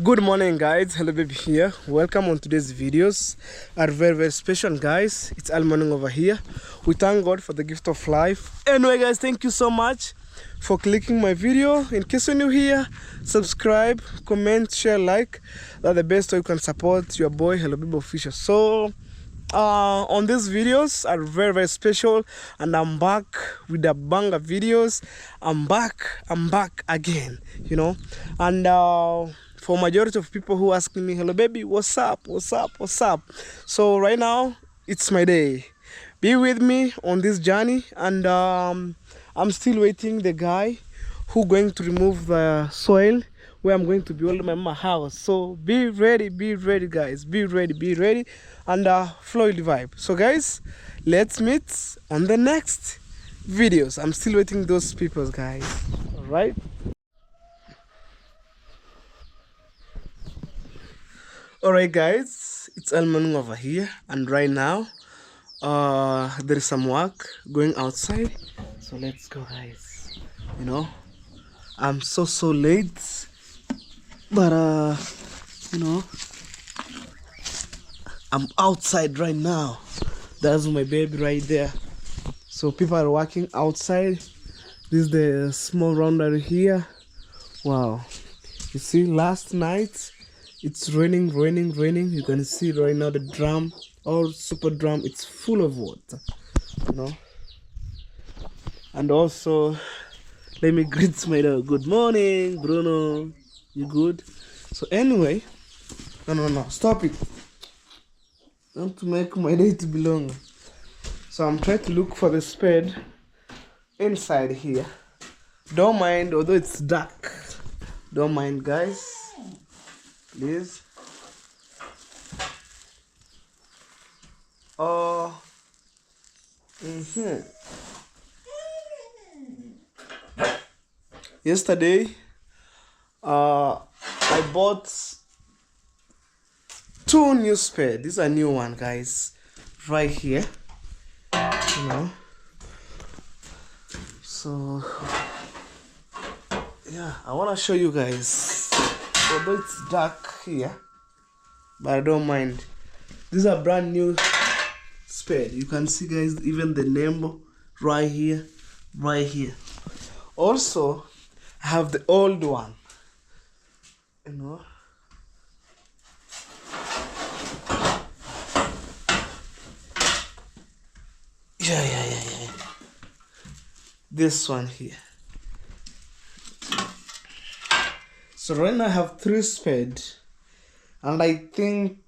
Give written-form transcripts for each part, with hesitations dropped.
Good morning, guys. Hello, baby here. Welcome on today's videos. Are very special, guys. It's all morning over here. We thank God for the gift of life. Anyway, guys, thank you so much for clicking my video. In case you're new here, subscribe, comment, share, like. That's the best way you can support your boy Hello Baby Official. So on these videos are very special, and I'm back with the banger videos. I'm back again, and for majority of people who asking me, hello baby, what's up? So right now it's my day. Be with me on this journey, and I'm still waiting the guy who going to remove the soil where I'm going to build my house. So be ready guys, be ready, and flow the vibe. So guys, let's meet on the next videos. I'm still waiting those people, guys. All right. Alright guys, it's all morning over here, and right now there is some work going outside, so let's go, guys. I'm so late, but I'm outside right now. That's my baby right there. So people are working outside. This is the small rounder here. Wow, you see, last night it's raining. You can see right now the drum, or super drum, it's full of water, And also, let me greet my dog. Good morning, Bruno. You good? So anyway, no, stop it. I want to make my day to be long. So I'm trying to look for the spade inside here. Don't mind, although it's dark. Don't mind, guys. Please. Yesterday, I bought 2 new spades. These are new one, guys. Right here. So yeah, I want to show you guys. Although it's dark here, but I don't mind. These are brand new spade. You can see, guys, even the name right here. Also, I have the old one. Yeah. This one here. So right now I have 3 spades, and I think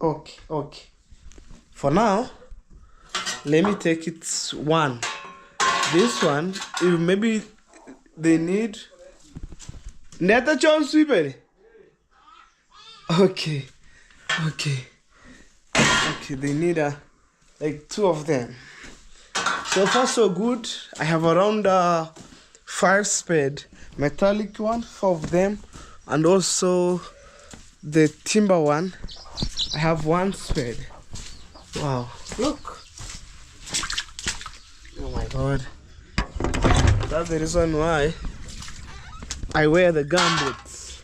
okay. For now, let me take it one. This one, if maybe they need Neta John Sweeper. Okay, they need like 2 of them. So far so good. I have around 5 spades, metallic one, 4 of them, and also the timber one. I have 1 spade. Wow, look. Oh my god. That's the reason why I wear the gumboots.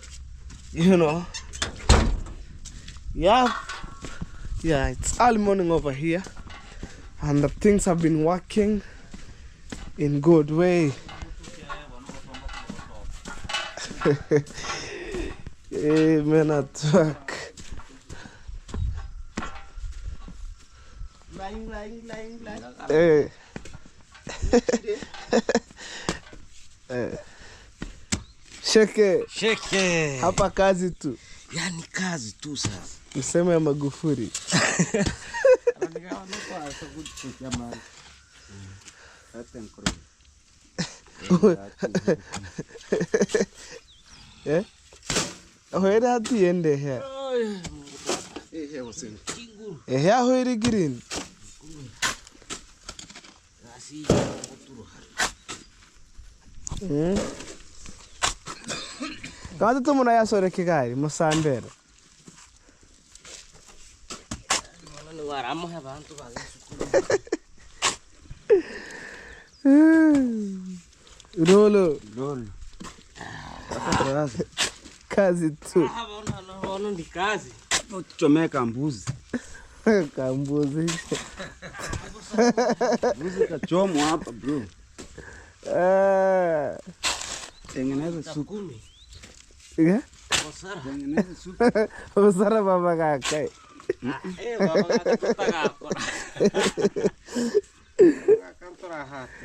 Yeah, it's early morning over here, and the things have been working in good way. Hey, man, at work. Hey. Sheke. Hapa kazi tu. Yani kazi tu sasa. Niseme ya Magufuli. Eh? Ahoere hati ende here. Here was in Kingu. Here ahoere green. Kama tu muna ya sore kigari musambere. Rolo. Kazi tu. Wana ni kazi. Tuchomeka mbuzi. Kambuzi. Mbuzi kachomwa hapa bro. Tengeneza supu. Osara. Tengeneza supu. Osara baba kaka. Baba kaka tutaka.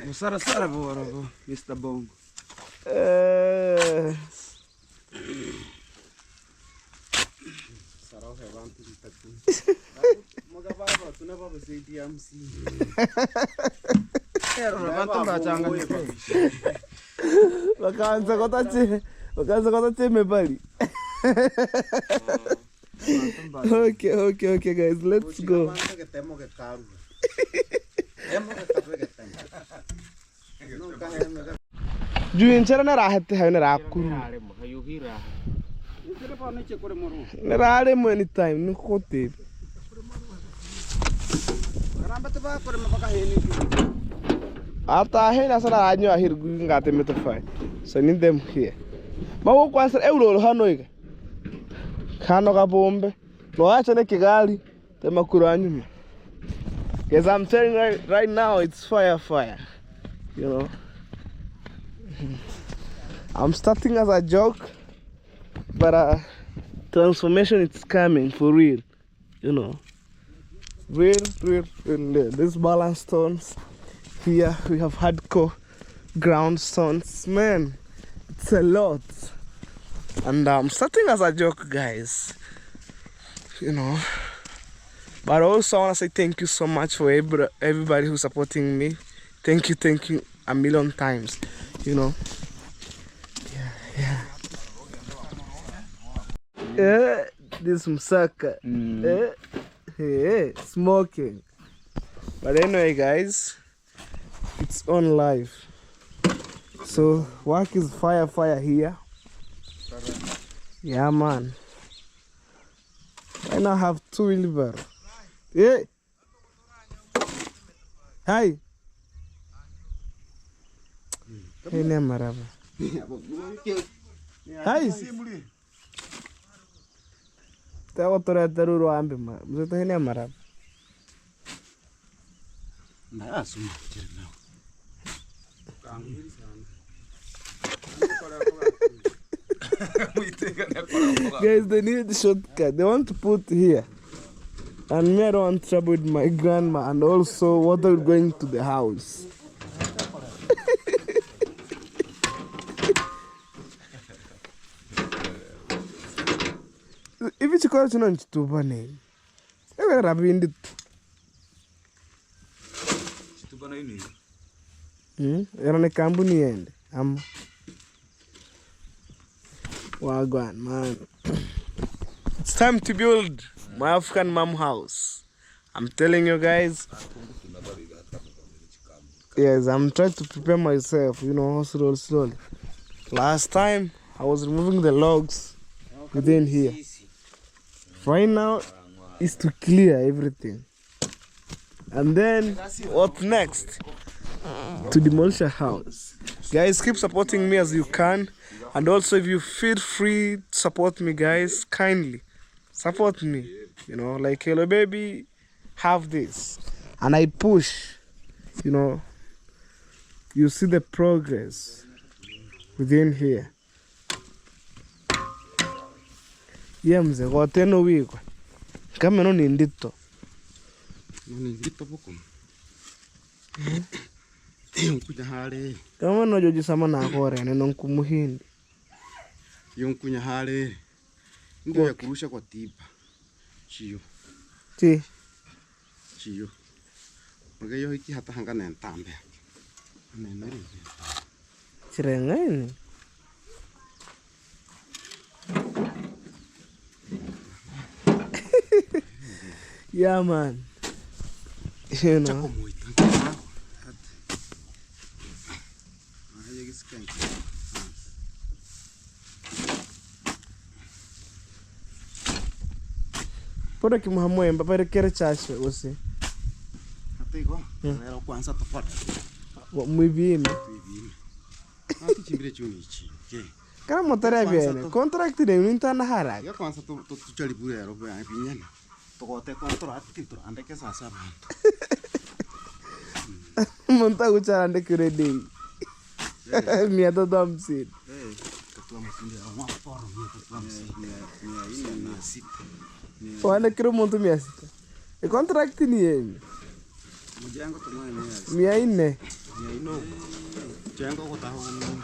Osara sara bora Mr. Bongo. Sarau hewan tu tatu. Moga baba tuna baba seiti amsi. Levanto mbachanga. Wakaanza kota cheme bali. Okay guys, let's go. Juin cara na rahat hai na rakuru. Na rare mo anytime no kote. After I na sara anyo ahir ngate metafai. So need them here. Mawo kwanza euro hanoiga. Kano ka bombe. Lo acha ne kigali tema kuranyuma. Guys, I'm telling you right now it's fire. You know. I'm starting as a joke, but transformation is coming for real. You know. Real. These balance stones. Here we have hardcore ground stones. Man, it's a lot. And I'm starting as a joke, guys. You know. But also I want to say thank you so much for everybody who's supporting me. Thank you a million times. You know. Yeah. This musaka. Smoking. But anyway, guys, it's on live. So work is fire here. Yeah, man. I now have 2 wheelbarrows. Yeah. Hi. Hey, Marava. Hi. Tawa tora taruru ambe ma. Mzeto hene Marava. Na asuma tena. Guys, they need the shortcut. They want to put here. And me, I don't want trouble with my grandma and also water going to the house. If it's a question on Chituba name, I will have it. Chituba name? You're on a company end. Wagwan, man. It's time to build my African mom house. I'm telling you guys. Yes, I'm trying to prepare myself, you know, slowly. Last time I was removing the logs within here. Right now is to clear everything. And then what next? To demolish a house. Guys, keep supporting me as you can. And also if you feel free to support me, guys, kindly support me. You know, like hello baby, have this. And I push, you know, you see the progress within here. Yeah, mze, wateno wiko. Kama no ni ndito. Ni ndito boko. Yonkunya hale. Kama no joji sama na kore neno nkumuhindi. Yonkunya hale. Ndio ya kurusha kwa tipa. Chiyo. Chiyo. Magayo hiki hata hanga na ntambe. Neneri. Chirengani. Yeah, man. You know. Pora ki muhamwe mbapere kere chache ose. Atego. Era kwanza tofauti. Mwibime. Ati chimbire chuni chi. Je. Kana motora bene. Contract de minta na haraka. Ya kwanza tu chali bure robo ya pinyana. Tokote contract tu andeke sasa bana. Monta kuchara andeke ready. Mia to damsin. Katua msindi wa poro mia katua msindi. Mia sita. Wana kiro monto mia sita. E contract ni yemi. Mujengo tu mwana Mia ine. Mia ino. Jengo ko taho mimi.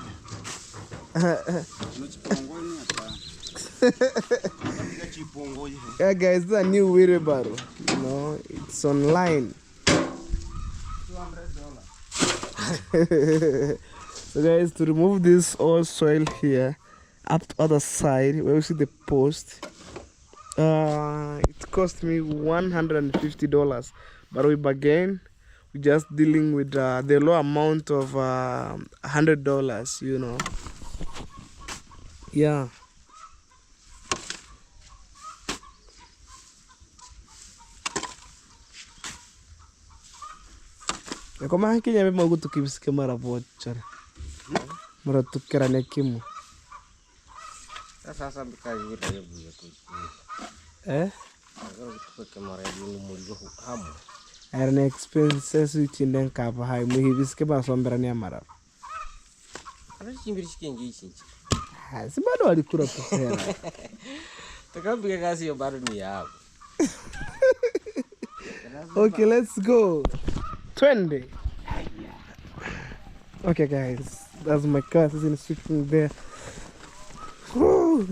Yeah, guys, this is a new wheelbarrow. You know, it's online. $200. So, guys, to remove this old soil here, up to other side where you see the post, it cost me $150. But we bargain. We're just dealing with the low amount of $100. You know. Yeah. Kama hakinya mema gutu kibisike mara bochara. Mara tukera ne kimu. Sasa bikaji wita yebu ya kuji. Agora tuke mara yunu mulgo hamu. Arne expenses wichinden kapa hai mu hibisike ba sombera ne mara. Ana chimbiri chikenje ichinchi. Ha, si bado walikura kusera. Takambika kasi yo bado ni yabo. Okay, let's go. 20. Okay, guys, that's my car. It's in switching there. Woo.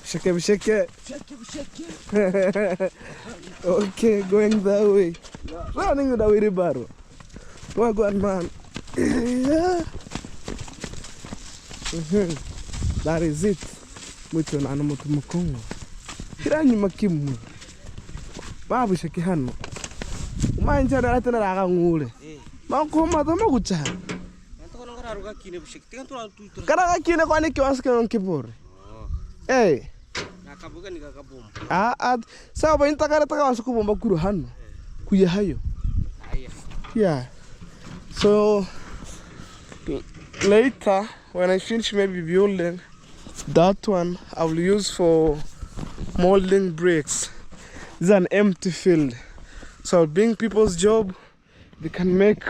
Shake it, shake it. Okay, going that way. Running with the wheelbarrow. Well, go on, man. Yeah. That is it. Mucho na mutu mukongo. Kiranyi makimu. Babu shakihano. Umanja na tena raga ngule. Makoma to makucha. Nto ngara ruga kine bushik. Tikan tu. Karaga kine kwani kiwaske on kibore. Eh. Nakabuga ni kakabomba. Sawa intakara taka wasuku bomba kuru hano. Kuya hayo. Yeah. So later when I finish maybe building that one, I will use for molding bricks. This is an empty field, so I'll bring people's job. They can make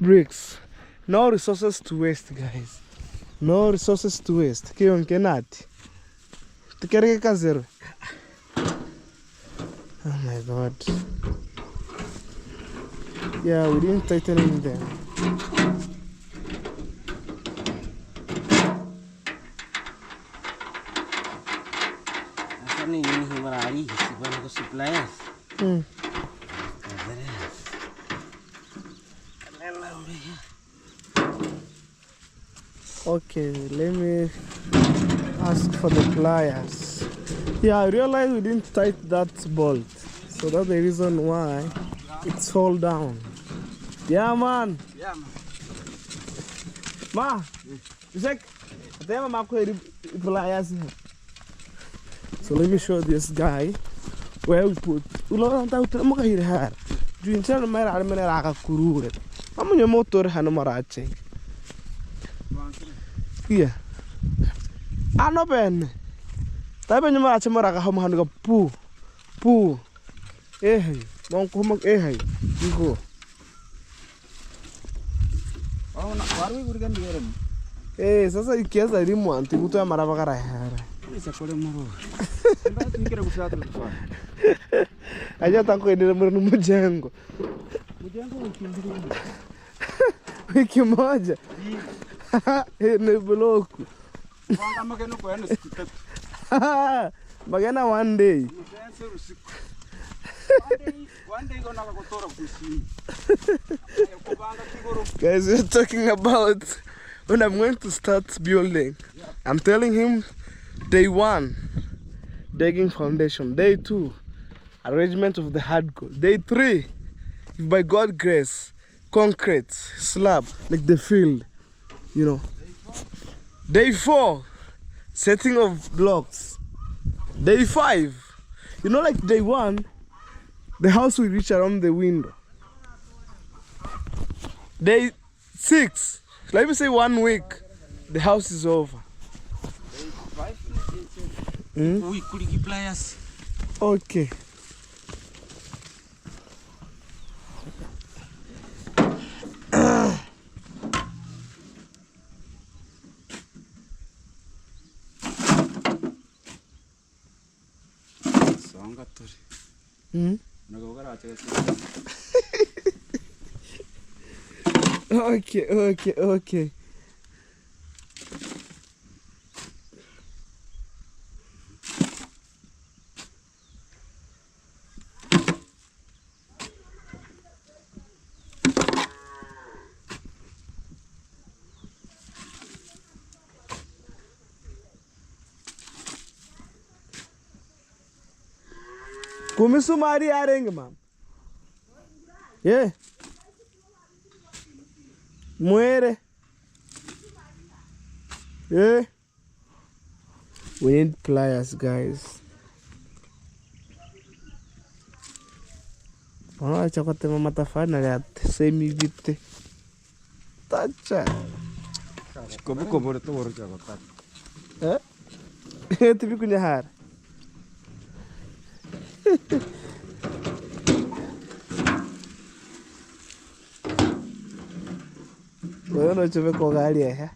bricks. No resources to waste, guys. No resources to waste. Kion kenati. Tikereke kazero. Oh my God. Yeah, we didn't tighten in there. Ni himarari sibana ko suppliers. Okay, let me ask for the pliers. Yeah, I realized we didn't tighten that bolt, so that's the reason why it's hold down. Yeah, man. Yeah, man. Ma, check. Pliers. So let me show this guy where we put. Yeah. Ano ben. Tapi nyamara cemara ka hom hanu pu. Pu. Mong ko mag Iko. Oh, na waru gurgan diyorum. Sasa ikiaza elimu anti kutu ya mara bakara hara. Isa kole maro. Ndio tukira kusatu kwa. Aja tanko ende mrenu mujengo. Mujengo ukimbiri. Wiki moja. Ne bloku. Wanga mageno kwa ene siku. Magana one day. One day gonna go to Guys, we're talking about when I'm going to start building. I'm telling him day 1, digging foundation. Day 2, arrangement of the hardcore. Day 3, if by God's grace, concrete, slab, like the field, you know. Day 4, setting of blocks. Day 5, you know, like day 1, the house will reach around the window. Day 6. Let me say 1 week. The house is over. We could keep pliers. Okay. Okay. Kumisumari areng, ma'am. Yeah. Muere. Yeah. We need pliers, guys. Oh, chocolate mama tafana ya semi vite. Tacha. Como tu baru jagotan. Tapi kunya har. Wewe no chove ko gari ya.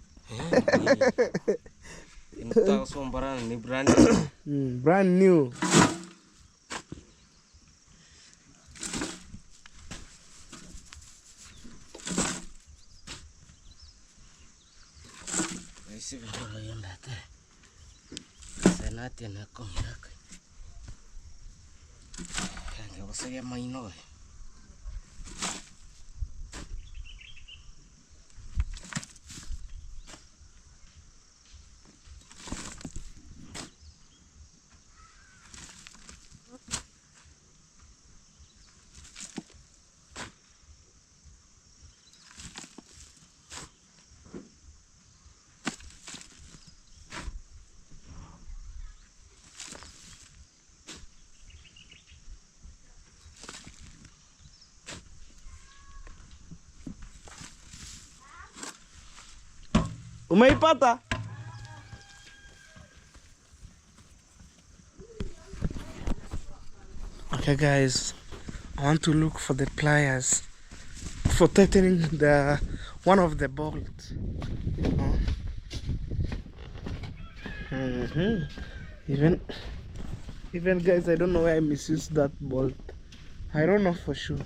Inta sombaran ni brand. Brand new. Ese video ya ndate. Senate na konyak. Kanga wasaya maino. Umeipata? Okay guys, I want to look for the pliers for tightening the one of the bolts. Even guys, I don't know why I misused that bolt. I don't know for sure.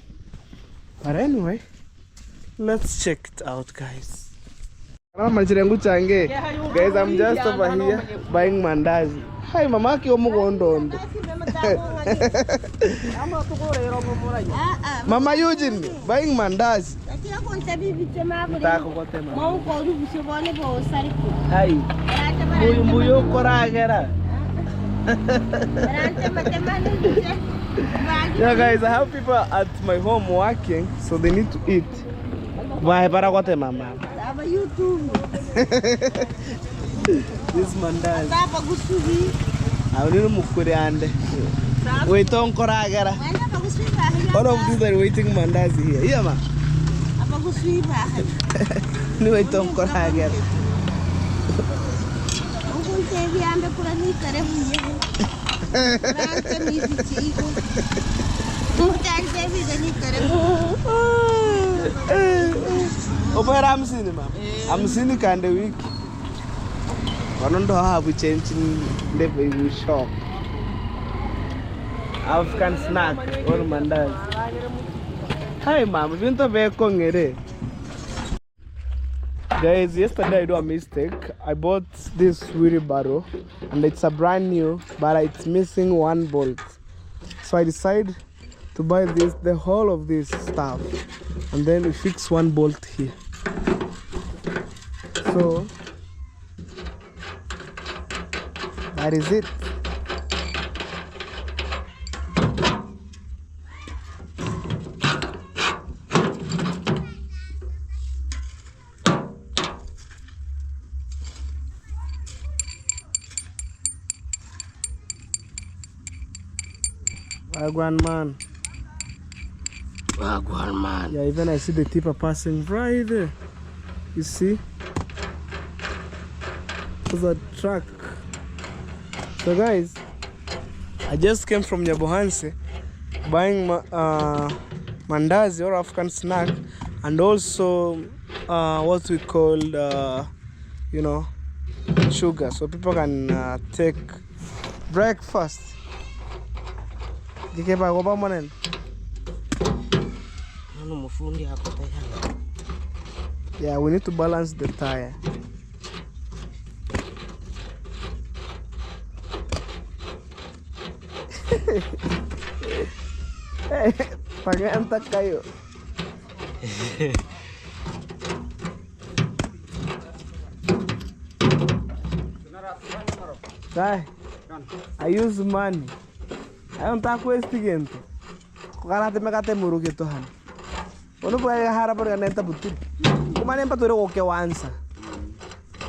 But anyway, let's check it out, guys. Guys, I'm just over here buying mandazi. Hi, mama ki omugondo. Mama Eugene buying mandazi. Hi. Muyo koragera. Yeah guys, I have people at my home working, so they need to eat. Why barakote mama? This mandazi. I will mukuri ande. Wait on koragera. All of these are waiting mandazi here. Yeah ma. Wait on koragera. Opera I'm seeing ma'am. I'm seeing kind of week. I don't know how we change in the baby shop. African snack or mandazi. Hi ma'am, you want to kongere? Guys, yesterday I do a mistake. I bought this wheelbarrow and it's a brand new, but it's missing one bolt. So I decided to buy the whole of this stuff, and then we fix one bolt here. So that is it. Wagwan man. Wagwan man. Yeah, even I see the tipper passing right there. You see? There's a truck. So guys, I just came from Nyabohanse buying mandazi or African snack, and also what we call you know, sugar, so people can take breakfast. Yeah, we need to balance the tire. Pangantak kayo. Guy, I use money. I don't talk waste again. Kukarate makate muru gitu han. Ono buaya harap nenta butir. Kumane empatore oke wansa.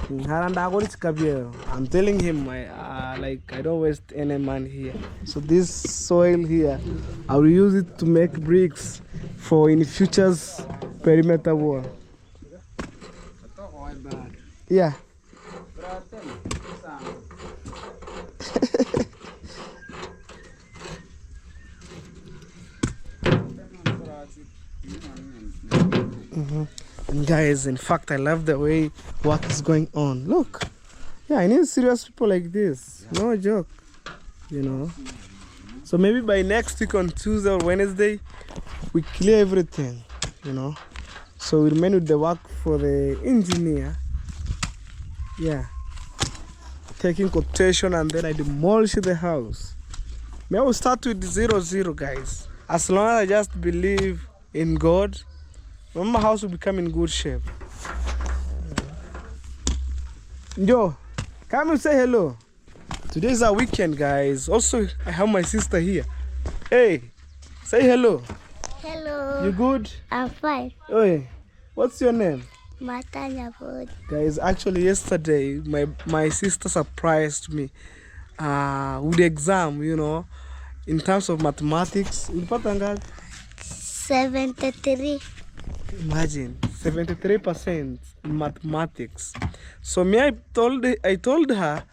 Haranda agoris kabiero. I'm telling him I don't waste any money here. So this soil here, I will use it to make bricks for in future's perimeter wall. Yeah. And guys, in fact, I love the way work is going on. Look, yeah, I need serious people like this. No joke, you know. So maybe by next week on Tuesday or Wednesday, we clear everything, you know. So we remain with the work for the engineer. Yeah, taking quotation, and then I demolish the house. May I will start with 0-0, guys. As long as I just believe in God, my house will become in good shape. Yo, come and say hello. Today is our weekend, guys. Also, I have my sister here. Hey, say hello. Hello. You good? I'm fine. Hey, what's your name? Matanya. Guys, actually yesterday my sister surprised me with the exam, you know, in terms of mathematics. 73. Imagine 73% in mathematics. So me, I told her,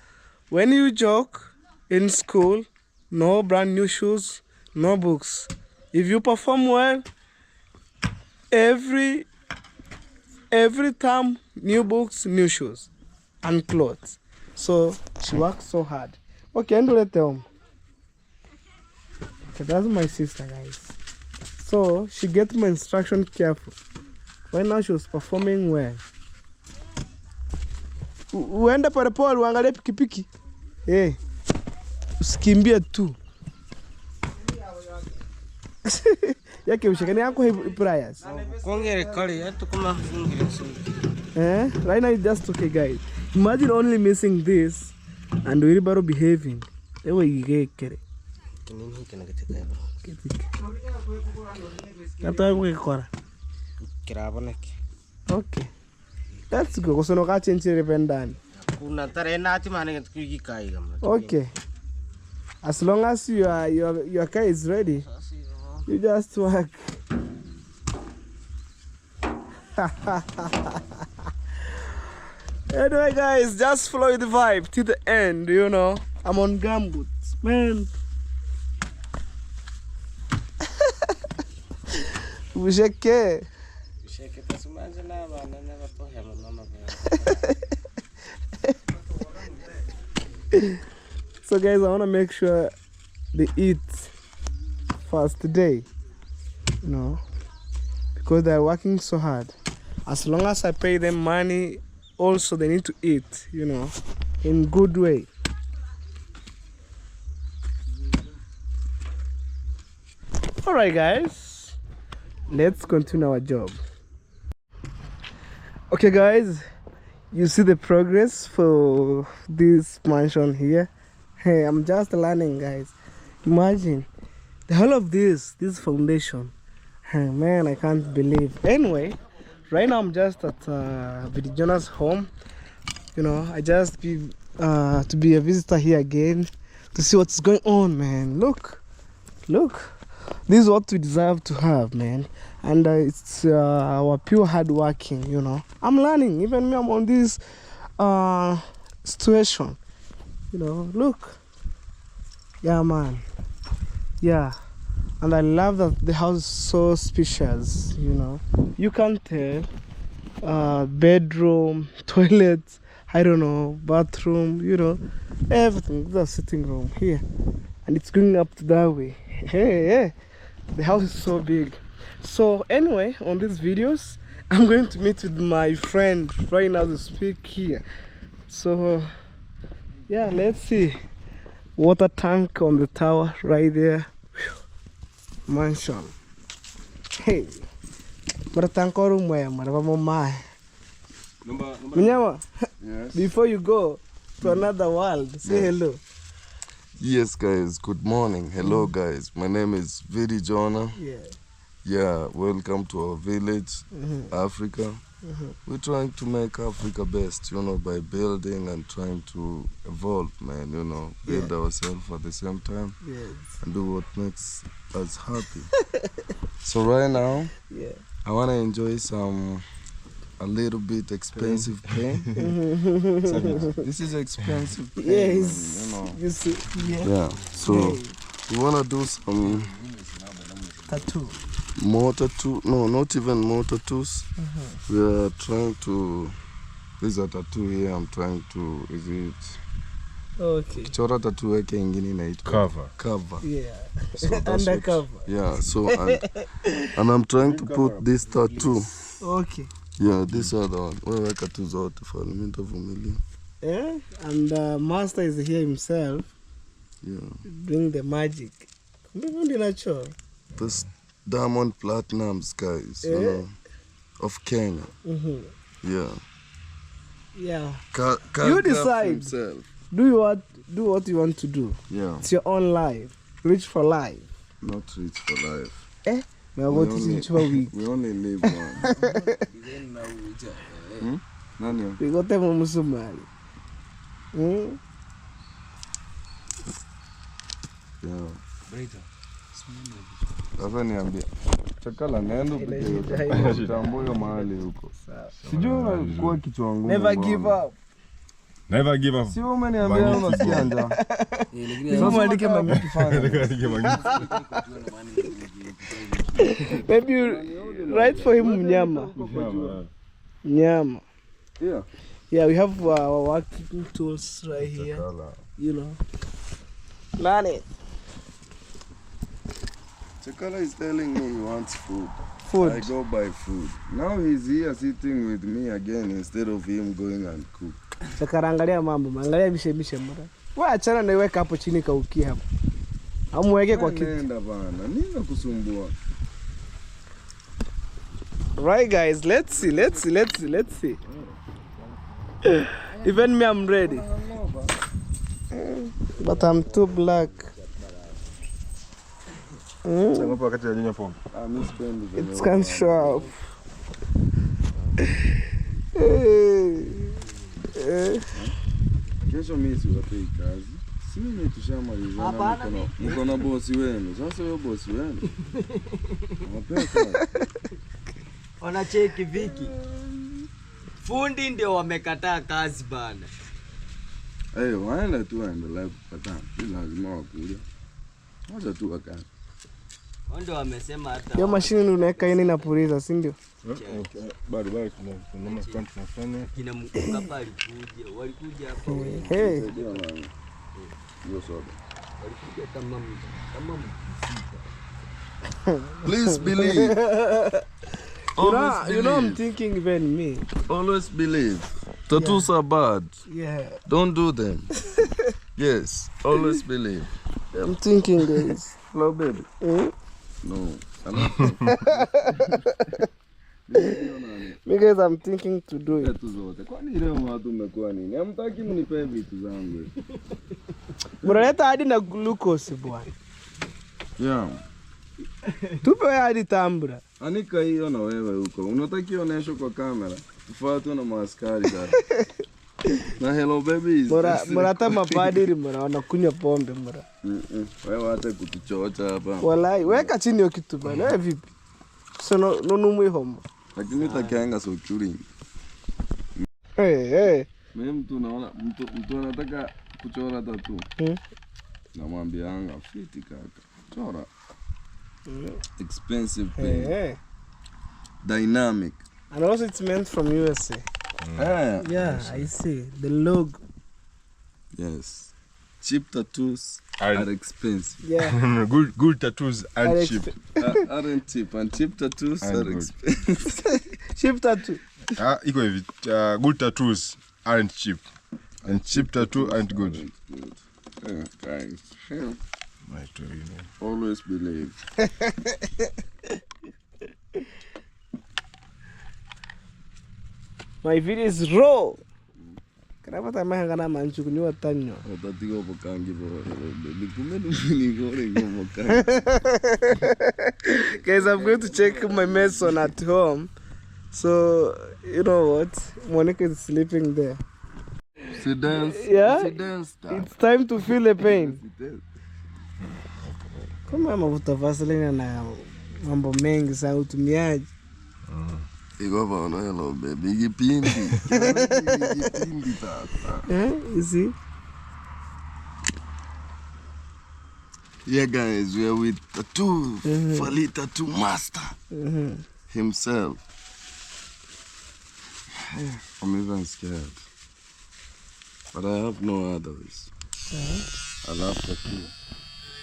when you joke in school, no brand new shoes, no books. If you perform well, every time, new books, new shoes, and clothes. So she works so hard. Okay, and let them. Okay, that's my sister, guys. So she gets my instruction careful. Right now she was performing well. Uenda pole pole uangalie pikipiki. Eh. Usikimbie tu. Yake ushikani yako Iprayas. Kongere kali yetu kama fungire so. Right now it's just okay, guys. Imagine only missing this and we baro behaving. Ewe igekere. Kinini kana kiteka bro. Kata kukora. Kiraboneke. Okay. Let's go. Kusono ka chenchi rependani. Kuna tare na ati mane kuyikai gamla. Okay. As long as your car is ready, you just work. Anyway, guys, just follow the vibe to the end, you know. I'm on gumboots, man. Usheke. Usheke tasumanje na bana na batohema mama. So guys, I want to make sure they eat first today, you know, because they're working so hard. As long as I pay them money, also they need to eat, you know, in good way. All right, guys, let's continue our job. Okay, guys, you see the progress for this mansion here. Hey, I'm just learning, guys. Imagine the whole of this foundation. Hey, man, I can't believe. Anyway, right now I'm just at Vidijona's home. You know, I just to be a visitor here again to see what's going on, man. Look, this is what we deserve to have, man. and it's our pure hard working, you know. I'm learning, even me, I'm on this situation, you know. Look, yeah, man, yeah. And I love that the house is so spacious, you know. You can tell. Bedroom, toilet, I don't know, bathroom, you know, everything. The sitting room here, and it's going up to that way. Hey, the house is so big. So anyway, on these videos, I'm going to meet with my friend right now to speak here. So yeah, let's see. Water tank on the tower right there. Whew. Mansion. Hey. Munyama, Yes. before you go to another world, say hello. Yes, guys. Good morning. Hello, guys. My name is Vidi Jonah. Yeah. Welcome to our village, Africa. We're trying to make Africa best, you know, by building and trying to evolve, man. You know, build ourselves at the same time and do what makes us happy. So right now, I want to enjoy a little bit expensive pain. This is expensive pain, Yes, man, you know. you see, Yeah, so we want to do some tattoo. more tattoo. No, not even more tattoos. We are trying to, this is a tattoo here. I'm trying to, is it? Okay. Kichora tattoo yake ingine inaitwa cover. Yeah. So that's Undercover. Yeah, so and I'm trying to put this tattoo. Okay. Yeah, this other one. Wewe tattoo zote for nitavumilia. Yeah, and master is here himself. Yeah. Doing the magic. This Diamond Platinums, guys, you know, of Kenya. Yeah. Yeah. You decide. Himself. Do what you want to do. Yeah. It's your own life. Rich for life. Not rich for life. We only live one. Nani? We got them on Somali. Yeah. Sasa niambia. Chakala nenda upige kitambo mahali huko. Sijui unakuwa kichwa ngumu. Never give up. Never give up. Si umeniambia unasikia njaa. Sasa andike mangi kifanya. Maybe you write for him Nyama. Nyama. Yeah. Yeah, we have our working tools right here. You know. Learn it. Chakala is telling me he wants food. Food. I go buy food. Now he's here sitting with me again instead of him going and cook. Chakara angalia mambo, angalia mishemishe mbona. Wewe achana na iweka hapo chini kaukie hapo. Amweke kwa kitu. Nenda bana, nini kusumbua? Right guys, let's see. Even me, I'm ready. But I'm too black. It's kind of sharp. Kesho mimi siwapei kazi. Si mimi tushamalizana mko na bosi wenu. Sasa wewe bosi wenu. Wapea kazi. Wanacheki Viki. Fundi ndio wamekataa kazi bana. Waenda tu waendelee kupatana. Si lazima wakuja. Wacha tu wakati. Ndio wamesema hata hiyo mashine unaweka yini na puliza, si ndio? Bado tunasema tunafanya. Kina mkapa walikuja hapa. Hey. Hiyo soda. Walikuja kama Please believe. You know I'm thinking even me. Always believe. Tattoos are bad. Yeah. Don't do them. Yes, always believe. I'm thinking guys. Hello baby. No. Because I'm thinking to do it. Kwani leo watu mmekuwa nini? Hamtaki mnipe vitu zangu. Mnaleta hadi na glucose bwana. Yeah. Tupe hadi tambura. Anika hiyo na wewe huko. Unataka ionesho kwa kamera. Ufuatwe na maaskari sasa. Na hello baby. Mrata mapadiri mnaona kunywa pombe mra. Wewe hata kutuchocha hapa. Walai, weka chini hiyo kitu bana. Wewe vipi? So no numwe homo. Lakini utakianga so curing. Hey. Mimi mtu anataka kuchora tattoo. Namwambianga fiti kaka. Chora. Expensive paint. Hey. Dynamic. And also it's meant from USA. Yeah, I see. The logo. Yes. Cheap tattoos are expensive. Yeah. Good tattoos aren't cheap. Aren't cheap. And cheap tattoos And are good. expensive. Cheap tattoo. Iko hivi, good tattoos aren't cheap. And cheap tattoo aren't good. Yeah, guys. Yeah. Right, you know. Always believe. My video is raw. Kenapa tak main kana mancu kunywa tanyo? Otatigo bokangi bro. Baby kumenu nigore ngomokangi. Guys, I'm going to check my mason at home. So, you know what? Monica is sleeping there. She dance. Yeah? She dance. It's time to feel the pain. Kama mafuta Vaseline na mambo mengi sana utumiaji. Iko bana hello baby kipindi. Kipindi tata. You see? Yeah guys, we are with tattoo. Fali tattoo master. Himself. I'm even scared. But I have no others. I love tattoo.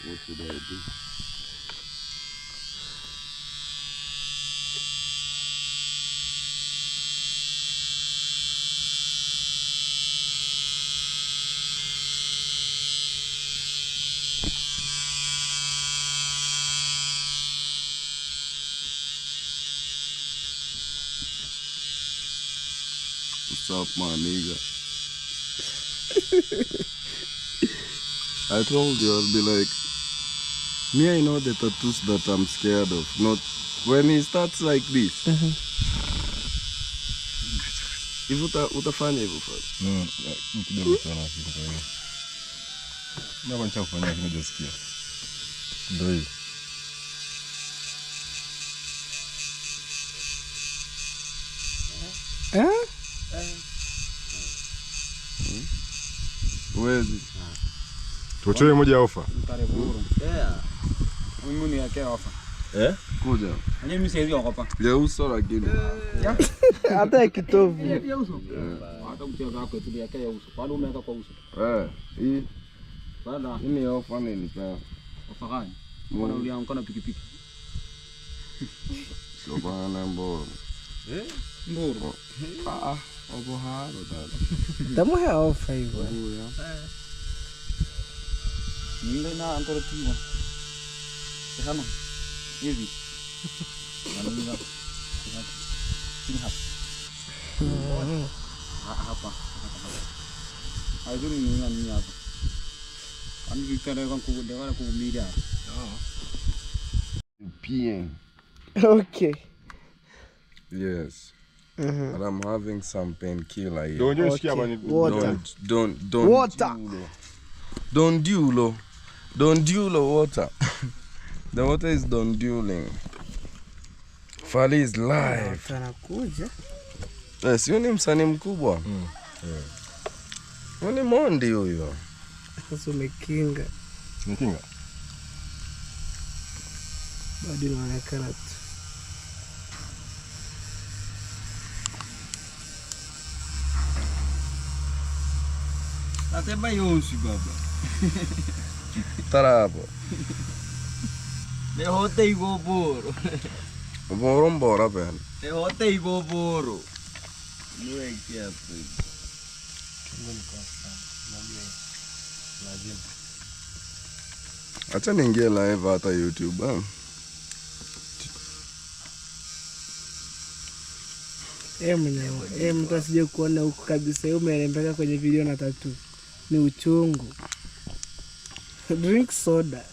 What should I do? What's up, my nigga? I told you I'll be like, me, I know the tattoos that I'm scared of. Not when he starts like this. If utafanya hivyo first. No, kidogo sana kitu kwa hiyo. Na wancha kufanya kile jisikia. Ndio hiyo. Wezi. Tuchoe moja ofa. Mimi ni yake ofa. Kuja. Mimi siwezi okopa. Ya uso lakini. Hata kitovu. Ya uso. Hata mtego wako tu yake ya uso. Kwani umeweka kwa uso? Hii. Bana. Hii ni ofa nilipewa. Ofa gani? Mbona ulianguka na pikipiki? Sio bana mbona. Mburu. Obo haro dada. Tamo ya ofa hivyo. Nile na antoro tiwa. Sehano. Hivi. Anamina. Sini hapa. Hapa. Hayo ni nini hapa? Ani Victoria kan kudewa kuumia. Peeing. Okay. Yes. And I'm having some painkiller here. Ndio unasikia Okay. bani. Water. Don't Water. Don't dulo water. The water is don't dueling. Fali is live. Tanakuja. Sio ni msanii mkubwa. Ni Mondi huyo. Sasa umekinga. Nikinga. Bado inaonekana tu. Ateba yonsi baba. Tara hapo. Ne hote igoboro. Boro mbora bana. Ne hote igoboro. Niwe kiasi. Acha niingie live hata YouTube. Mwenyewe. Mtu asije kuona huko kabisa. Yeye umerembeka kwenye video na tattoo. Ni uchungu. Drink soda.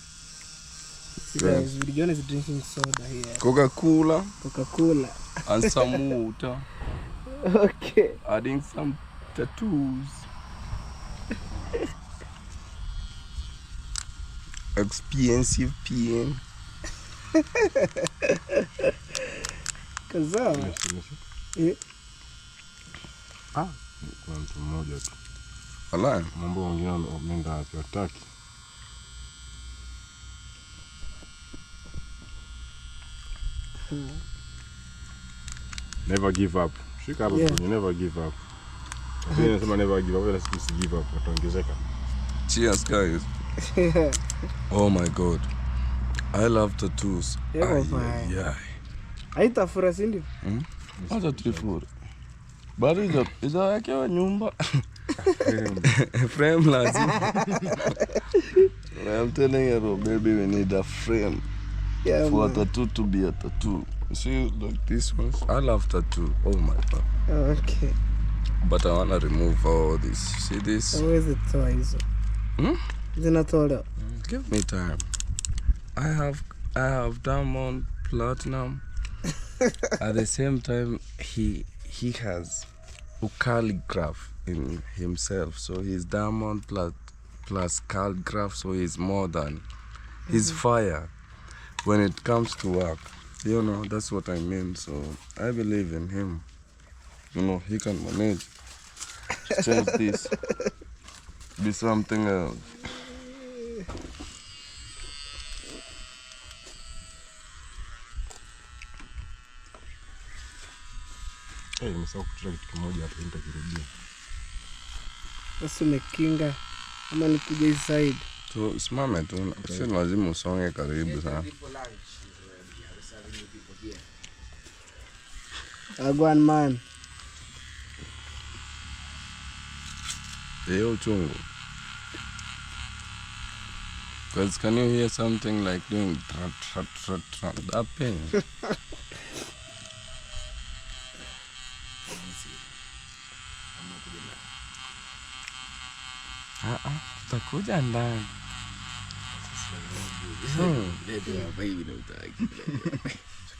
Guys, video is drinking soda here. Coca-Cola Coca-Cola. and some water. Okay. Adding some tattoos. Expensive peeing. Sawa. Eh. Kuna mtu mmoja tu. Wala. Mambo wengine wameenda hataki. Never give up. Shika hapo, you never give up. Mimi nasema never give up, let's just give up. Utaongezeka. Cheers guys. Oh my god. I love tattoos. Yeah. Haitafura si ndio? Hata tulifura. Bado hizo yake wa nyumba. Frame lazima. I'm telling you, baby, we need a frame. Yeah, for man. a tattoo to be a tattoo. See, like this one. I love tattoo. Oh my god. Okay. But I wanna remove all this. See this? Where's the toys? Is it not all up? Give me time. I have diamond, platinum. At the same time, he has calligraph in himself. So he's diamond plus calligraph. So he's more than. He's fire when it comes to work. You know, that's what I mean. So I believe in him. You know, he can manage to change this. Be something else. Nimesahau kuchukua kitu kimoja hapo nitakirudia. Sasa umekinga ama nikuje hii side? So simame tu, si lazima usonge karibu sana. Agwan man. Hiyo uchungu. Because can you hear something like doing that pain? Utakuja ndani.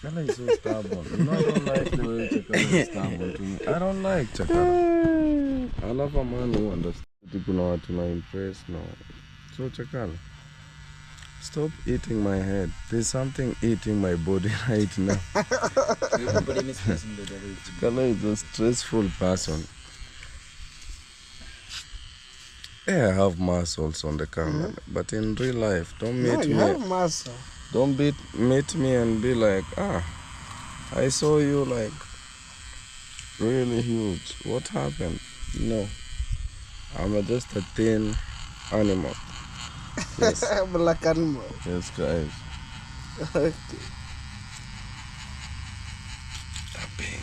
Chakala is so stubborn. You know, I don't like the way Chakala is stubborn to me. I don't like Chakala. I love a man who understands kuna watu na impress no. So Chakala, stop eating my head. There's something eating my body right now. Chakala is a stressful person. Yeah, I have muscles on the camera, but in real life, don't meet me. You have muscle. Don't meet me and be like, I saw you like really huge. What happened? No, I'm just a thin animal. Yes. Black animal. Yes, guys. Okay. That pain.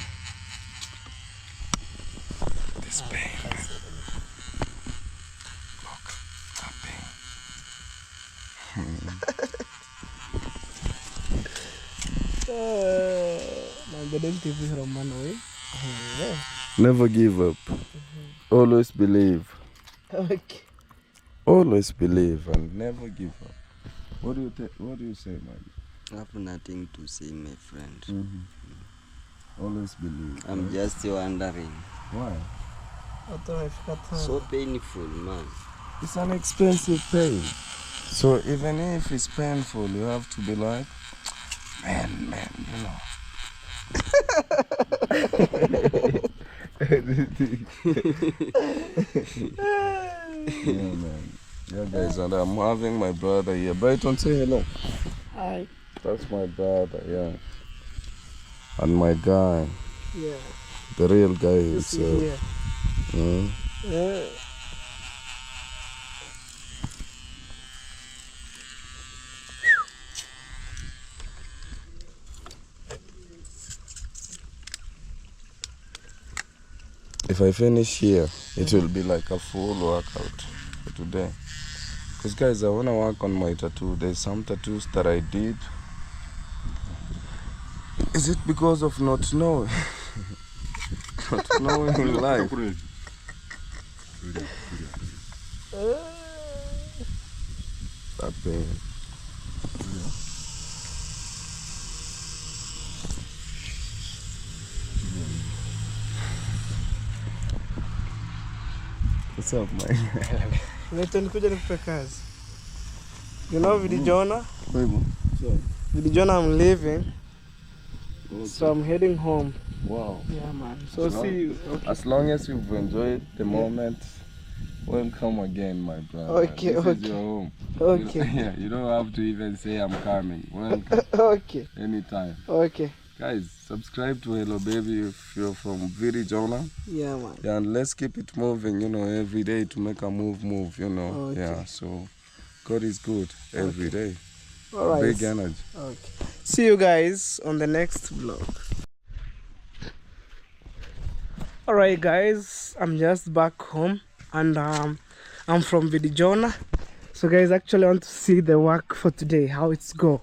This pain. Look, that pain. Never give up. Always believe. Okay. Always believe and never give up. What do you say, man? I have nothing to say, my friend. Always believe. I'm just wondering. Why? So painful, man. It's an expensive pain. So even if it's painful, you have to be like, man, you know. Yeah, man. Yeah, guys, and I'm having my brother here. Brighton, say hello. Hi. That's my brother, yeah. And my guy. Yeah. The real guy Is is... yeah. If I finish here, it will be like a full workout for today. Because guys, I want to work on my tattoo. There's some tattoos that I did. Is it because of not knowing? Not knowing in life. That pain. What's up, man? Nikuja nikupe kazi. You know Vidi Jonah? Sure. Vidi Jonah, I'm leaving. So I'm heading home. Wow. Yeah, man. So see you. Okay. As long as you've enjoyed the moment, welcome again, my brother. Okay, This okay. is your home. Okay. Yeah, you don't have to even say I'm coming. Welcome. Okay. Anytime. Okay. Guys, subscribe to Hello Baby if you're from Viri Jonah. Yeah, man. Yeah, and let's keep it moving, every day to make a move, Okay. Yeah, so God is good every day. All right. Big energy. Okay. See you guys on the next vlog. All right, guys. I'm just back home, and I'm from Vidijona. So, guys, actually, I want to see the work for today, how it's go,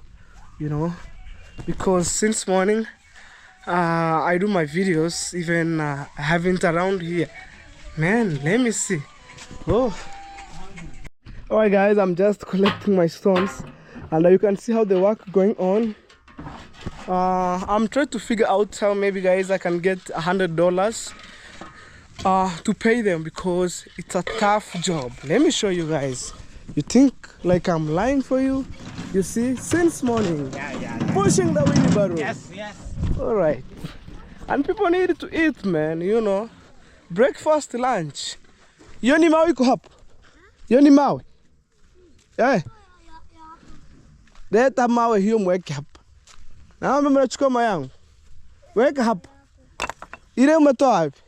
because since morning, I do my videos. Even I haven't around here. Man, let me see. Oh. All right, guys. I'm just collecting my stones. And you can see how the work going on. I'm trying to figure out how maybe guys I can get $100 to pay them, because it's a tough job. Let me show you guys. You think like I'm lying for you? You see, since morning, pushing the wheelbarrow. Yes. All right. And people need to eat, man, breakfast, lunch. Yoni mawi ko hap. Yoni mawi. Eh. Leta mawe hiyo mweke hapa. Na mimi nachukua mawe yangu. Weka hapa. Ile umetoa wapi?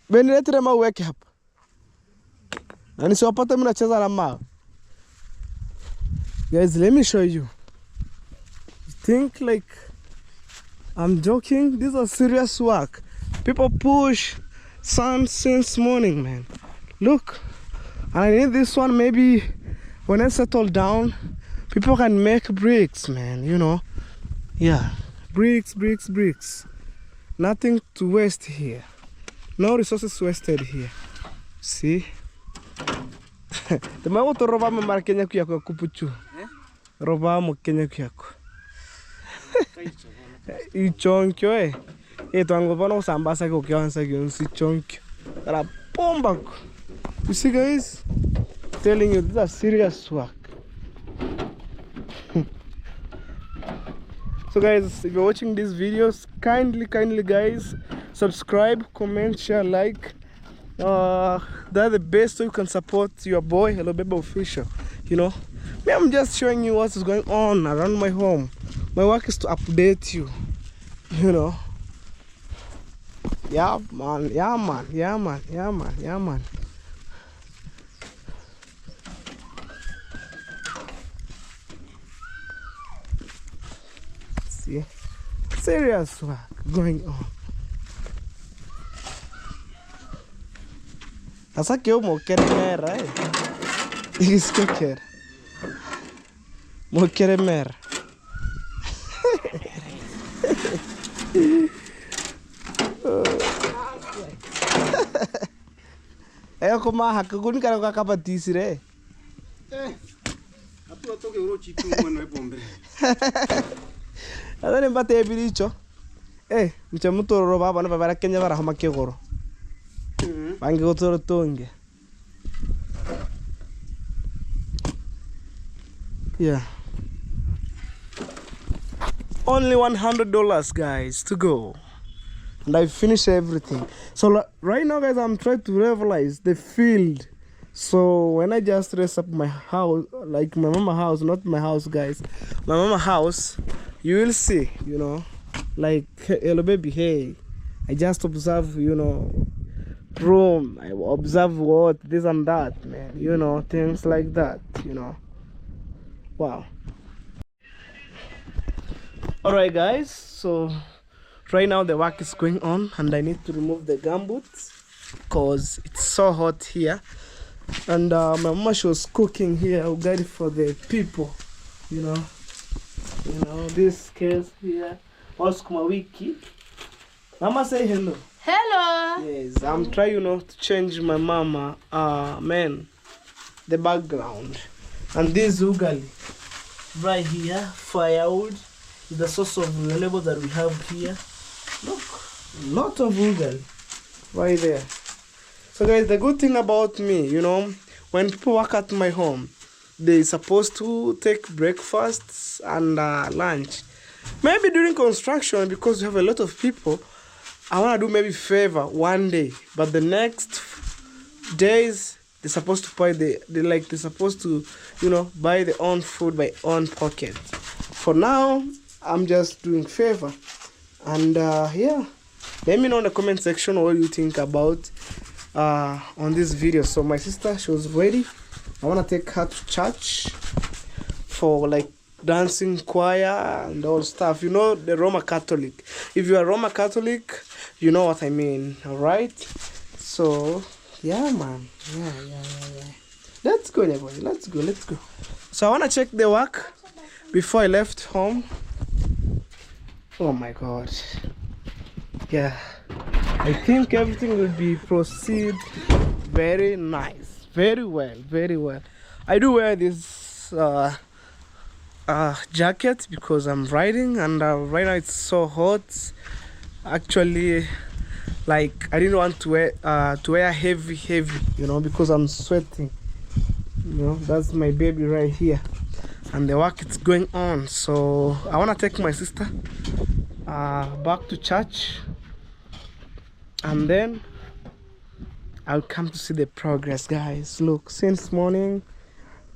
Beni leta mawe weke hapa. Na nisiwapate mimi nacheza na mawe. Guys, let me show you. You think like I'm joking? These are serious work. People push sand since morning, man. Look. And I need this one maybe when I settle down, people can make bricks, man, Yeah, bricks. Nothing to waste here. No resources wasted here. See? The mago to roba me mar Kenya kuyako kupuchu. Roba mo Kenya kuyako. Ichonkyo eh. Eto ango pano sambasa ko kyansa kyo si chonkyo. Tara pomba ko. You see, guys? Telling you, this is serious work. So guys, if you're watching these videos, kindly guys, subscribe, comment, share, like. That's the best way you can support your boy Hello Baby Official. Me, I'm just showing you what is going on around my home. My work is to update you. Yeah man. See, serious work going on. Asa que eu mo quero mera, Isso que eu quero. Mo quero mera. Como a hacker kun cara com a tisire. A tua toque uro chitu mano é bombre. Adane mbate bilicho. Mchamuto roba bana babara Kenya bara homa kegoro. Bangi gotoro tonge. Yeah. Only $100, guys, to go. And I finished everything. So right now, guys, I'm trying to revitalize the field. So when I just dress up my house, like my mama house, not my house, guys, my mama house, you will see, like Hello Baby, hey, I just observe, room, I observe what, this and that, man, things like that, Wow. Alright, guys, so right now the work is going on and I need to remove the gumboots because it's so hot here. And my mama, she was cooking here ugali for the people, this case here. Oskuma wiki. Mama, say hello. Hello. Yes, I'm trying, to change my mama, the background. And this ugali right here, firewood, is the source of the labor that we have here. Look, lot of ugali right there. So guys, the good thing about me, when people work at my home, they're supposed to take breakfast and lunch. maybe during construction, because you have a lot of people, I want to do maybe favor one day, but the next days they're supposed to buy they're supposed to, you know, buy their own food by own pocket. For now, I'm just doing favor. And yeah, let me know in the comment section what you think about on this video. So my sister, she was ready. I want to take her to church for like dancing, choir and all stuff. You know, the Roman Catholic. If you are Roman Catholic, you know what I mean. All right. So yeah, man. Yeah. Let's go, everybody. Let's go. So I want to check the work before I left home. Oh my God. Yeah, I think everything will be proceed very nice, very well. I do wear this jacket because I'm riding, and right now it's so hot. Actually, like I didn't want to wear heavy, you know, because I'm sweating. You know, that's my baby right here, and the work is going on. So I want to take my sister back to church, and then I'll come to see the progress, guys. Look, since morning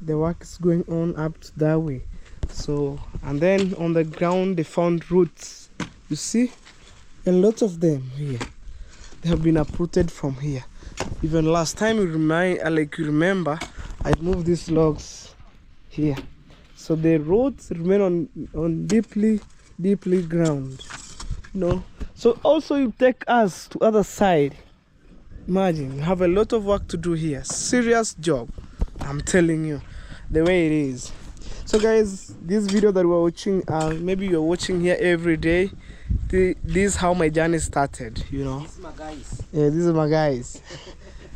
the work is going on up to that way. So, and then on the ground they found roots, you see, and lots of them here, they have been uprooted from here. Even last time you remember, I moved these logs here, so the roots remain on deeply ground, you know. So also you take us to other side. Imagine, you have a lot of work to do here. Serious job, I'm telling you, the way it is. So guys, this video that we're watching, maybe you're watching here every day, this is how my journey started, you know. This is my guys. Yeah, this is my guys.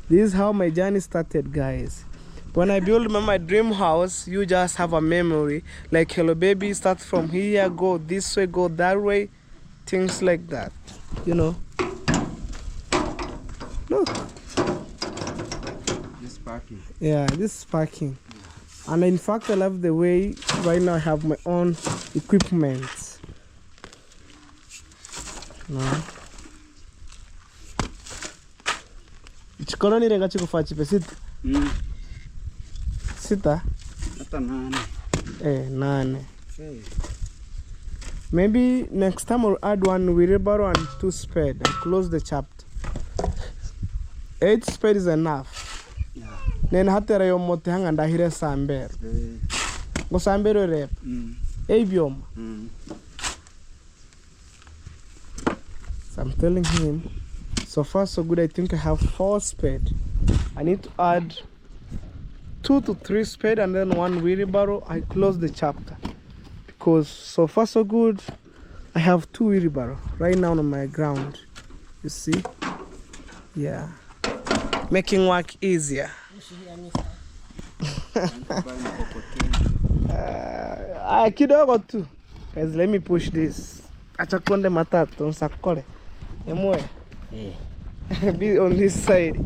This is how my journey started, guys. When I build my dream house, you just have a memory. Like, hello baby, start from here, go this way, go that way. Things like that, you know. Look. This parking. Yeah, this is parking. And in fact, I love the way right now I have my own equipment. No. Chikono ni renga chikufa chipe sita. Sita? Hata 9. 9. Maybe next time I'll add 1 wheelbarrow and 2 spade and close the chapter. 8 spade is enough. Then hatera yo mote hanga ndahire samber. Go sambero rep. Biom. So I'm telling him, so far so good. I think I have 4 spade. I need to add 2 to 3 spade and then 1 wheelbarrow. I close the chapter because so far so good. I have 2 wheelbarrow right now on my ground. You see? Yeah, making work easier. Kidogo tu. Guys, let me push this. Achakonde matatu nsakole. Emwe. Be on this side.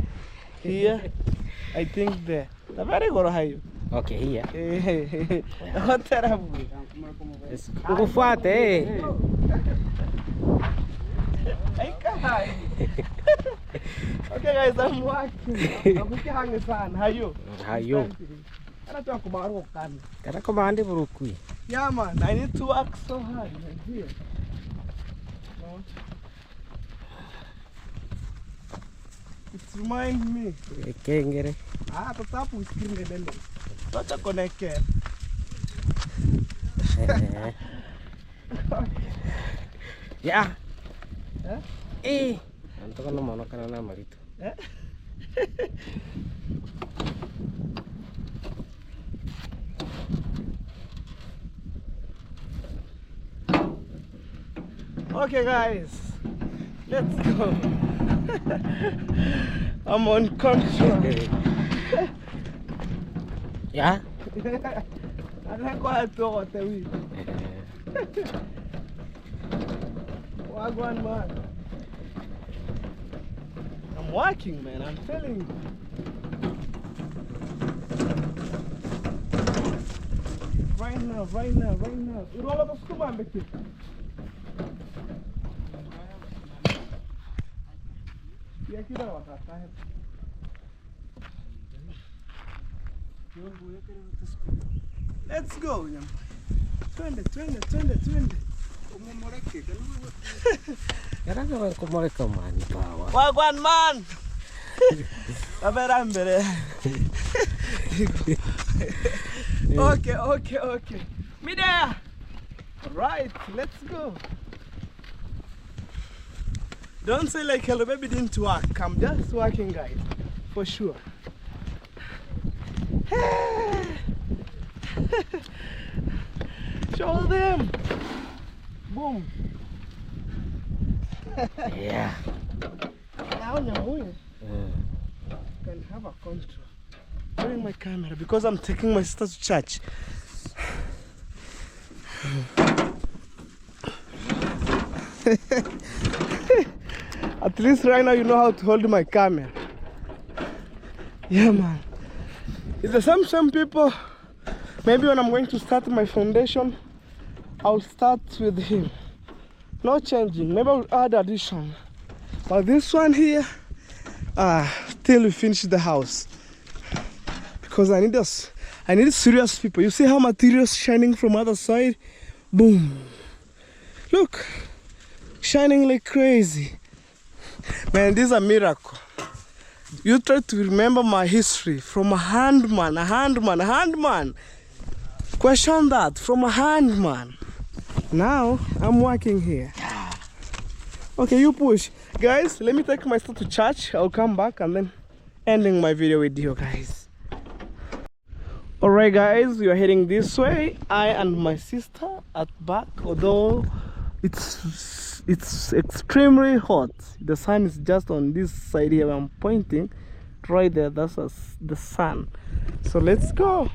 Here. I think there. Very good hayo. Okay, here. What terrible. Ukufuate. Okay guys, I'm working. I'm hanging sana. Hayo. Kana komande burukui. Yeah man, I need to work so hard here. No. It reminds me. Kengere. Tatapu screen dele. Tocha connected. Yeah. Eh? Anto kana mono kana na marito. Okay guys, let's go. I'm on control. Yeah. I don't go to what we. Wagwan man. I'm working, man. I'm telling you. Right now. right now. Roll up scuba and make it. Yeah, keep that one. Let's go. 20. Yaranga wakomoleka mani pawa. Wagwan man. Aberambere. Okay. Me there. Right, let's go. Don't say like hello baby didn't work. I'm just working, guys, for sure. Show them. Boom. Yeah. Now you can have a control. Bring my camera because I'm taking my sister to church. At least right now you know how to hold my camera. Yeah, man. It's the same people. Maybe when I'm going to start my foundation, I'll start with him. No changing. Maybe I'll add addition. But this one here, till we finish the house. Because I need serious people. You see how materials shining from other side? Boom. Look. Shining like crazy. Man, this is a miracle. You try to remember my history from a handman. Question that, from a handman. Now, I'm working here. Okay, you push. Guys, let me take my stuff to church. I'll come back and then ending my video with you guys. Alright guys, we are heading this way. I and my sister at back, although it's extremely hot. The sun is just on this side here where I'm pointing. Right there, that's the sun. So let's go.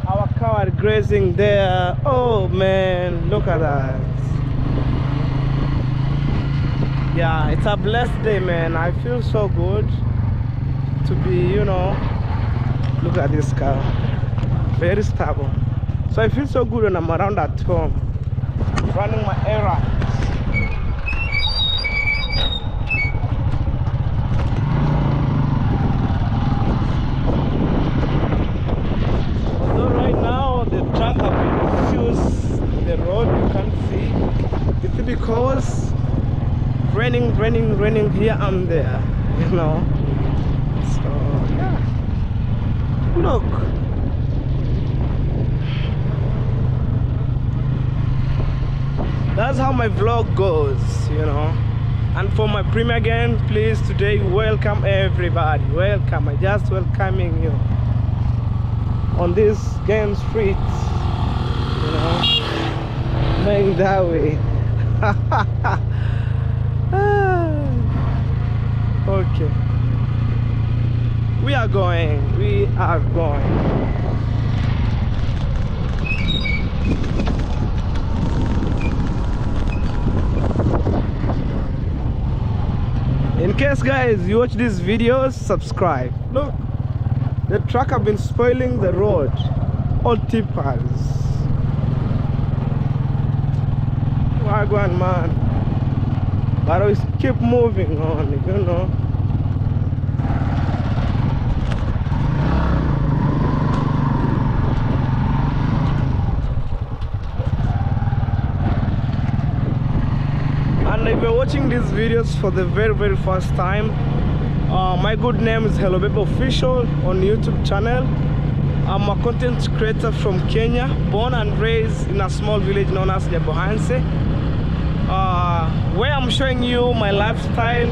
Our cow are grazing there. Oh man, look at that. Yeah, it's a blessed day, man. I feel so good to be, you know, look at this cow. Very stable. So I feel so good when I'm around at home, running my errands. Although right now the truck have refused the road, you can't see. It's because raining here and there, you know. So yeah. Look. That's how my vlog goes, you know. And for my premiere again, please today welcome everybody. Welcome. I just welcoming you on this game street, you know, going that way. Okay. We are going. In case guys you watch these videos, subscribe. Look, the truck have been spoiling the road. All tippers. Wagwan man. But we keep moving on, you know. And if you're watching these videos for the very first time, my good name is Hello Baby Official on YouTube channel. I'm a content creator from Kenya, born and raised in a small village known as Nyabohanse, where I'm showing you my lifestyle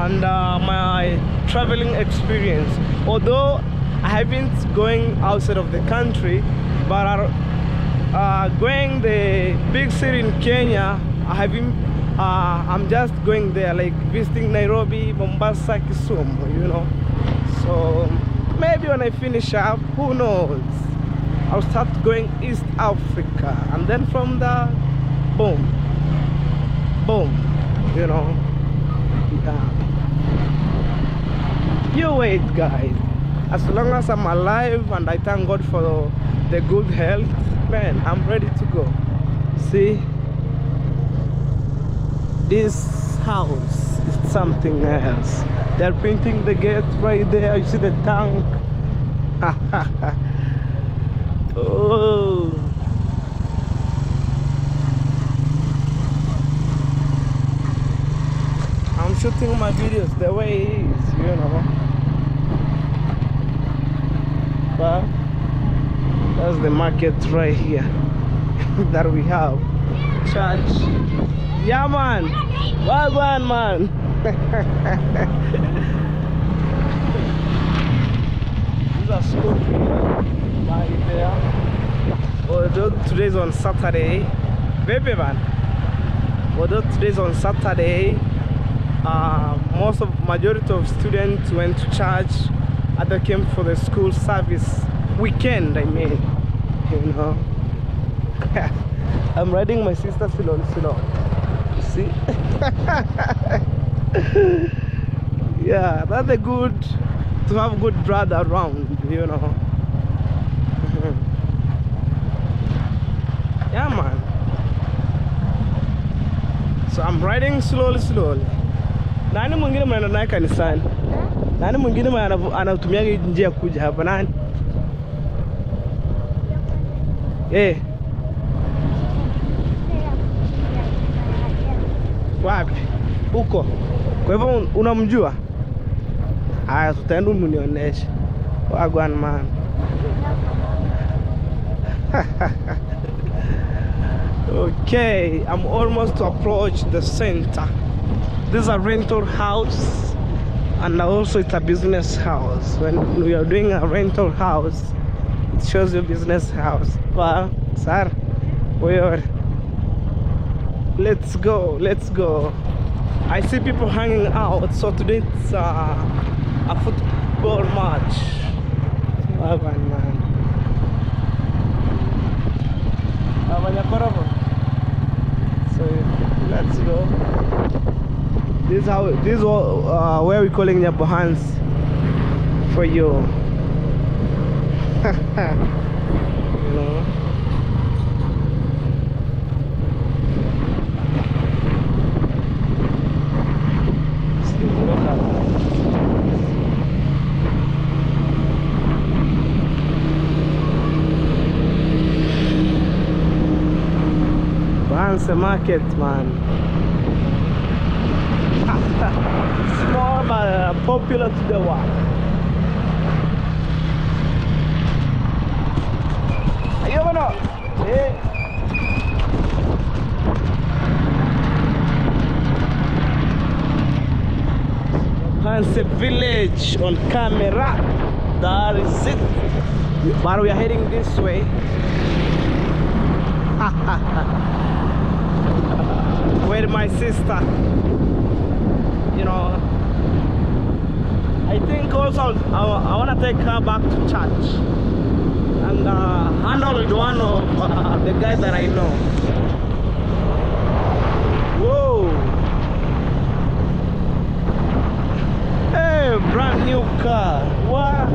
and my traveling experience. Although I haven't going outside of the country, but going the big city in Kenya, I'm just going there, like visiting Nairobi, Mombasa, Kisumu, you know. So maybe when I finish up, who knows, I'll start going East Africa, and then from there, boom, you know. Yeah. You wait, guys. As long as I'm alive and I thank God for the good health, man, I'm ready to go. See, this house is something else. They're painting the gate right there. You see the tank. Oh. I'm shooting my videos the way it is, you know. But that's the market right here that we have. Church. Yeah, man. Well done, man. These are school right there. Although today's on Saturday. Baby man. Although today's on Saturday, majority of students went to church. Other came for the school service weekend, I mean, you know. I'm riding my sister Silon. See? Yeah, that's a good to have good brother around, you know. Yeah, man. So I'm riding slowly. Nani mwingine mnaenda naye kanisani? Nani mwingine anatumia njia kuja hapa nani? Wapi? Huko. Kwa hivyo unamjua? Haya, tutaenda unionyeshe. Wagwan man. Okay, I'm almost to approach the center. This is a rental house, and also it's a business house. When we are doing a rental house, it shows you business house. Well, sir, let's go. I see people hanging out, so today it's a football match. Oh, man. So let's go. This is where we're calling Nyabohans for you. You know. Bohanse market, man. Small but popular to the world. Are you going up? Yeah. Bohanse village on camera. That is it. But we are heading this way. With my sister. You know, I think also I want to take her back to church and handle with one of the guys that I know. Whoa! Hey, brand new car! Wow!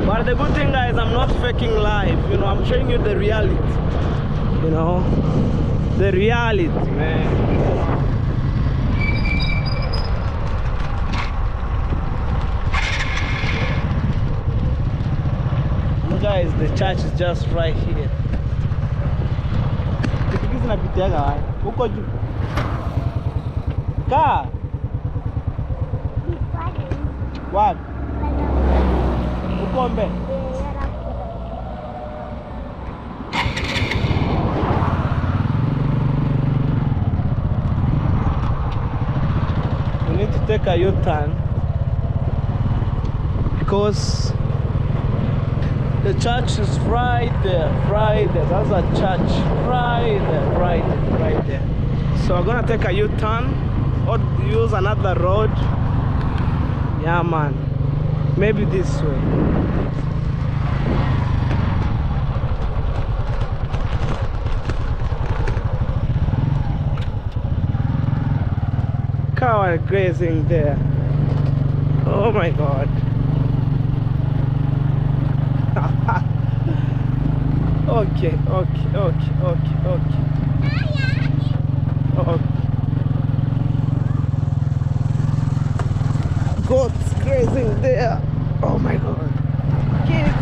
But the good thing, guys, I'm not faking life. You know, I'm showing you the reality. You know, the reality, man. You guys, the church is just right here. What? Ukombe. We need to take a U-turn because The church is right there, right there. That's a church, right there, right there, right there. So we're gonna take a U-turn or use another road. Yeah, man. Maybe this way. Cow are grazing there. Oh my God. Okay. Goats grazing there. Oh my God. Kids.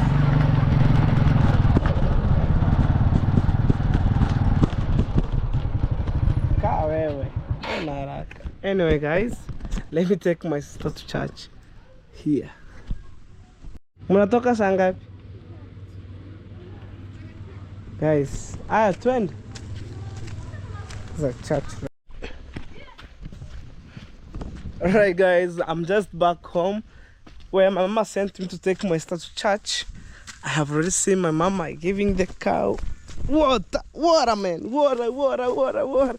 Anyway, guys, let me take my sister to church here. Mnatoka saa ngapi? Guys, twende. There's a church. Alright guys, I'm just back home where my mama sent me to take my sister to church. I have already seen my mama giving the cow water, man. Water.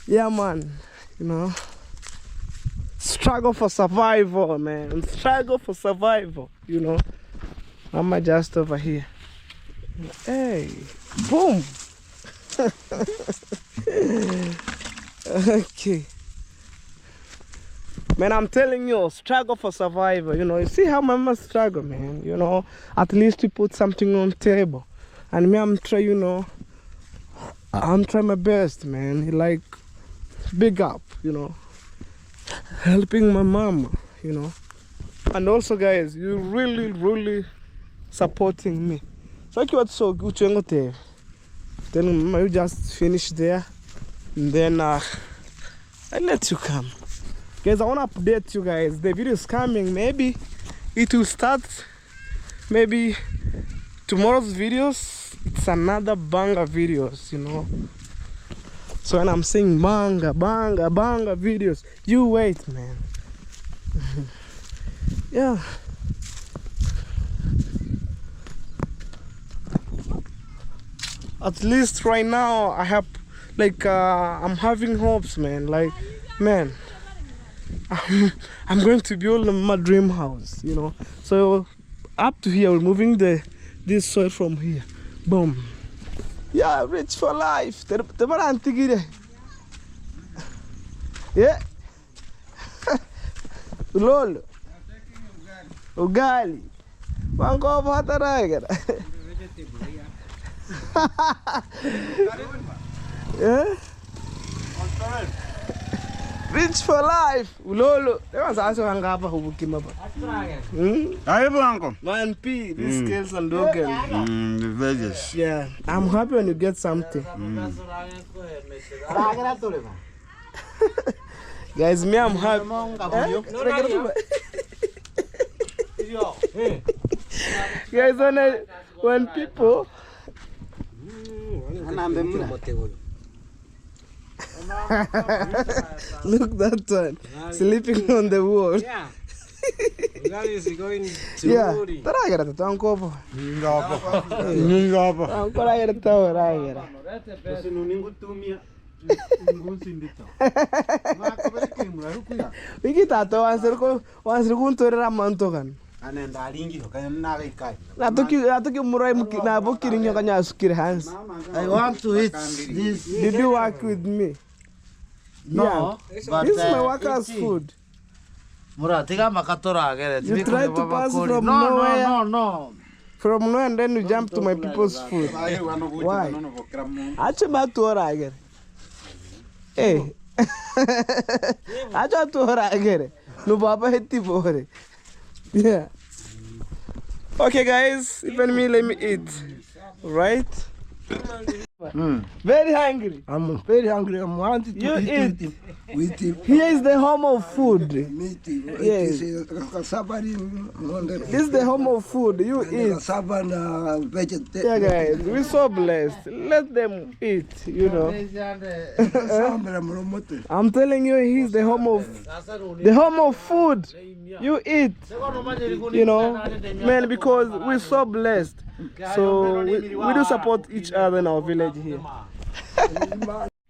Yeah, man. You know, struggle for survival, man. Struggle for survival, you know. Mama just over here. Hey, boom. Okay. Man, I'm telling you, struggle for survival. You know, you see how mama struggle, man. You know, at least you put something on table. And me, I'm trying, you know, I'm trying my best, man. Like, big up, you know, helping my mama, you know. And also, guys, you really supporting me. So I what's so good to then mama, you just finish there, and then I let you come. Guys, I want to update you guys. The video is coming. Maybe it will start. Maybe tomorrow's videos. It's another banger videos, you know. So when I'm saying banger videos, you wait, man. Yeah. At least right now I have like I'm having hopes, man. Like, man, I'm going to build my dream house, you know. So up to here, we're moving this soil from here. Boom. Yeah, rich for life. Yeah. Lolo. Ugali. Wango bhataraga. Yeah. Rich for life. Ulolo. There's also hangapa hubukima ba. Man P, these scales and doggles. The veggies. Yeah. I'm happy when you get something. Guys, me, I'm happy. Guys, when people look that one sleeping on the wall. Yeah. I want to eat this. Did you work with me? No, yeah. but This is my workers' food. You tried to pass from nowhere. No. From nowhere and then you jump to my people's food. Why? Acha batura again. Hey. Acha batura again. No papa heti bore. Yeah. Okay, guys. Even me, let me eat. Right? Very hungry. I'm very hungry. I'm wanting to You eat eat. with Here is the home of food. meat. Yes. Cassava This is the home of food. You eat. cassava and vegetable. Yeah, guys, we're so blessed. Let them eat, you know. I'm telling you, he's the home of food. You eat, you know, man, because we're so blessed. So we do support each other in our village here.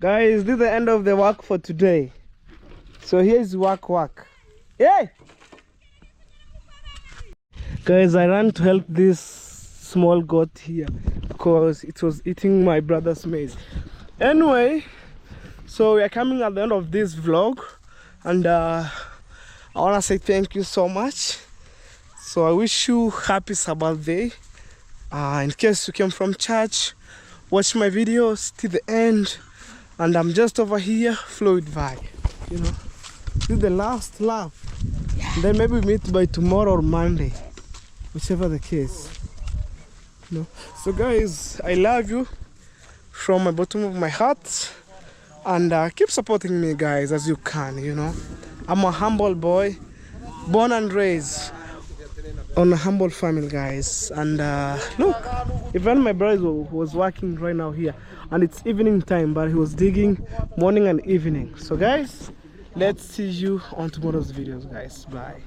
Guys, this is the end of the work for today. So here's work. Hey! Guys, I ran to help this small goat here because it was eating my brother's maize. Anyway, so we are coming at the end of this vlog, and I want to say thank you so much. So I wish you happy Sabbath day. In case you came from church, watch my videos till the end, and I'm just over here, fluid vibe, you know. This is the last lap. Then maybe we meet by tomorrow or Monday, whichever the case. You know? So guys, I love you from the bottom of my heart, and keep supporting me, guys, as you can, you know. I'm a humble boy, born and raised on a humble family, guys. And look, even my brother was working right now here, and it's evening time, but he was digging morning and evening. So guys, let's see you on tomorrow's videos, guys. Bye.